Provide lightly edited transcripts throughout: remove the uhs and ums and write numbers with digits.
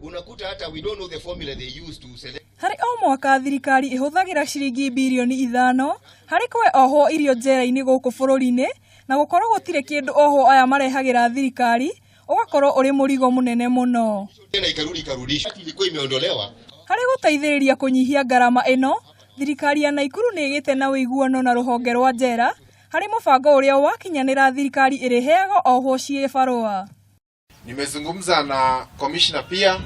unakuta hata we don't know the formula they use to select. Hari o mwaka thirikari ihuthagira ciringi bilioni 5 hari kwe oho irio njera-ini guku bururi-ini na gukorwo gutire kindu oho aya marehagira thirikari ugakorwo uri murigo munene muno. Tena ikarudishwa ilikuwa imeondolewa. Hari guteithiriria kunyihia garama ino, thirikari ya Nakuru ni igite na wiguano na ruhonge rwa njera hari mubango uria wakinyanira thirikari iriheaga oho cie barua. Nimezungumza na commissioner pia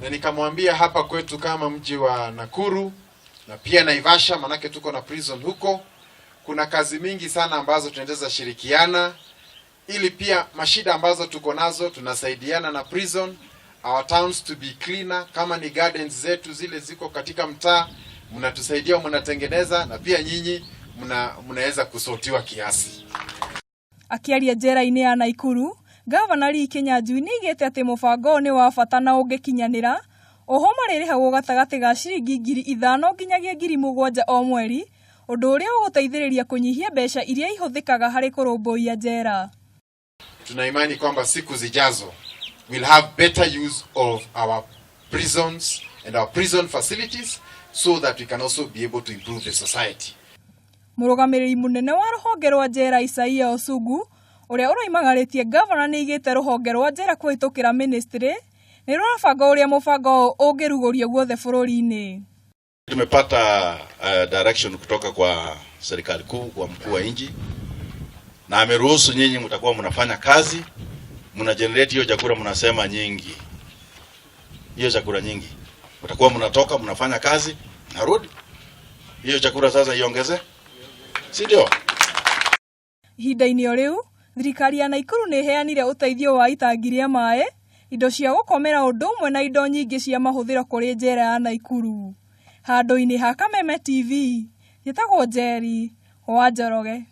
na nikamwambia hapa kwetu kama mji wa Nakuru na pia Naivasha, manake tuko na prison huko, kuna kazi mingi sana ambazo tunaweza shirikiana ili pia mashida ambazo tuko nazo tunasaidiana na prison, our towns to be cleaner. Kama ni gardens zetu zile ziko katika mtaa mnatusaidia, mnatengeneza, na pia nyinyi mnaweza kusotiwa kiasi. Akiaria njera-ini ya Nakuru, Gavana Lee Kinyanjui nigite ati mubango ni wa bata na ungikinyanira oho maririhagwo gatagati ga ciringi 5,000 nginyagia 7,000 o mweri, undu uria uguteithiriria kunyihia mbeca iria ihuthikaga hari kurumbuia njera. Tuna imani kwamba siku zijazo we'll have better use of our prisons and our prison facilities so that we can also be able to improve the society. Murugamiriri munene wa ruhonge rwa njera Isaia Osugu uria uraimagaritie gavana ni igite ruhonge rwa njera kuhitukira ministry ni rurabanga uria mubango ungirugurio guothe bururi-ini. Tumepata direction kutoka kwa serikali kuu, kwa mkuu wa nchi, na ameruhusu nyinyi mtakuwa mnafanya kazi, mna generate hiyo chakula, mnasema nyingi, hiyo chakula nyingi, mtakuwa mnatoka mnafanya kazi, narudi hiyo chakula sasa iongeze, si ndio? Ihinda-ini o riu thirikari ya Nakuru ni heanire uteithio wa itangi ria maaĩ, indo cia gukomera undu umwe na indo nyingi cia mahuthiro kuri njera ya Nakuru. Handu-ini ha Kameme TV, njitagwo Njeri wa Njoroge.